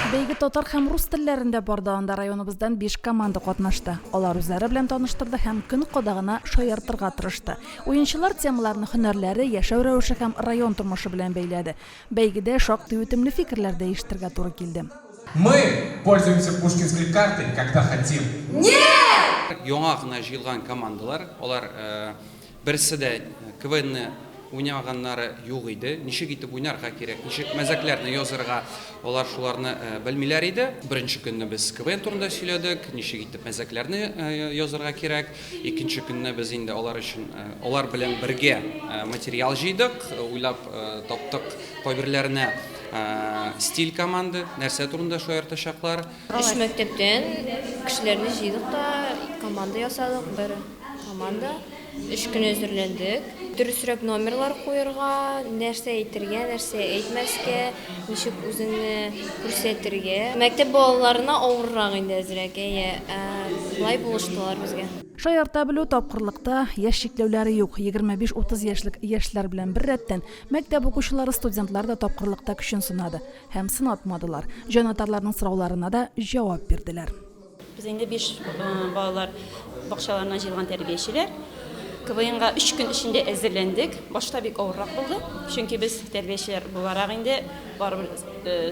Бәйге татар һәм рус телләрендә барды, анда районыбыздан 5 команда катнашты. Алар үзләре белән таныштырды һәм көн кадагына шаяртырга тырышты. Уенчылар темаларны һөнәрләре, яшәү рәвеше һәм район тормышы белән бәйләде. Бәйгедә шактый үтемле фикерләр дәештергә туры килде. Мы пользуемся пушкинской картой, когда хотим. Яңа гына җыелган командалар, алар берсе дә КВН уйнаганнары юк иде. Ничек итеп уйнарга кирәк, ничек мәзәкләрне язарга, алар шуларны белмиләр иде. Беренче көнне без КВН турында сөйләдек, ничек итеп мәзәкләрне язарга кирәк. Икенче көнне без инде алар өчен алар белән бергә материал җыйдык, уйлап таптык кайберләренә стиль команды, нәрсә турында шаяртачаклар. Үч мәктәптән кешеләрне җыйдык та команда ясадык, бер команда. 3 көн әзерләндек. Дөресрәк номерлар куярга, нәрсә әйтергә, нәрсә әйтмәскә, ничек үзеңне күрсәтергә. Мәктәп балаларына авыррак инде әзрәк, булай булыштылар безгә. Шаярта белү тапкырлыкта яшь чикләүләре юк. 25-30 яшьлек яшьләр белән бер рәттән мәктәп укучылары, студентлар да тапкырлыкта көчен сынады һәм сынатмадылар. Җанатарларның сорауларына да җавап бирделәр. Без инде 5 балалар бакчаларына җыелган тәрбиячеләр. КВНга 3 көн эчендә әзерләндек. Башта бик авыррак булды. Чөнки без тәрбиячеләр буларак инде барыбер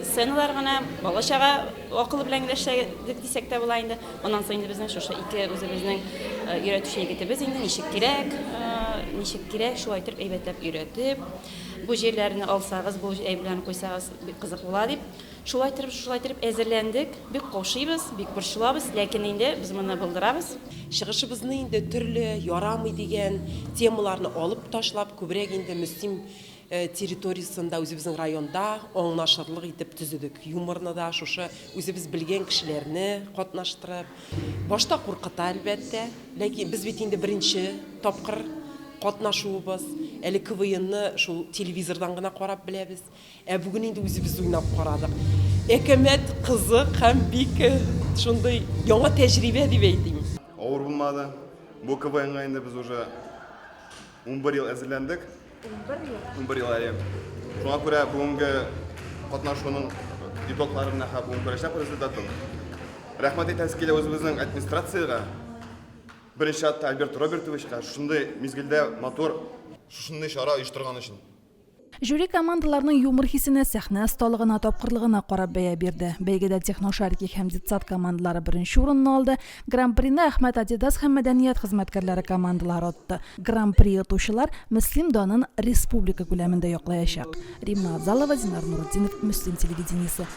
сценалар гына, балачага акылы белән эшләдек дисәк тә була инде. Оннан соң инде безнең шушы ике үзебезнең өйрәтүче егетебез инде ничек кирәк, шулай итеп әйбәтләп өйрәтеп, бу җирләрне алсагыз, бу әйберләрне куйсагыз бик кызык була дип, шулай итеп әзерләндек. Бик каушыйбыз, бик борчылабыз, ләкин инде без моны булдырабыз. Чыгышыбызны инде төрле ярамый дигән темаларны алып ташлап, күбрәк инде Мөслим территориясында, үзебезнең районда аңлашырлык итеп төзедек. Юморны да шушы үзебез белгән кешеләрне катнаштырып. Башта куркыта әлбәттә, ләкин без бит инде беренче тапкыр катнашуыбыз. Әле КВНны шул телевизордан гына карап беләбез. Бүген инде үзебез уйнап карадык. Әкәмәт кызык һәм бик шундый яңа тәҗрибә дип әйтим. Авыр булмады. Бу КВНга инде без уже 11 ел әзерләндек. 11 ел әле. Шуңа күрә бүгенге катнашуның итогларына һәм бүген күрәшәк результатын. Рәхмәт әйтәбез килә үзебезнең администрациягә. Беренче Альберт Робертовичка шундый мизгелдә мотор шундый чара оештырган өчен. Жюри командаларның юмор хисенә, сәхнә осталыгына, тапкырлыгына карап бәя бирде. Бәйгедә техношарики һәм детсад командалары беренче урынны алды. Гран-прины Әхмәт Адидас һәм мәдәният хезмәткәрләре командалары отты. Гран-при отучылар Мөслим данын республика күләмендә яклаячак. Римма Абзалова, Динар Нуруддинов, Мөслим телевидениесе.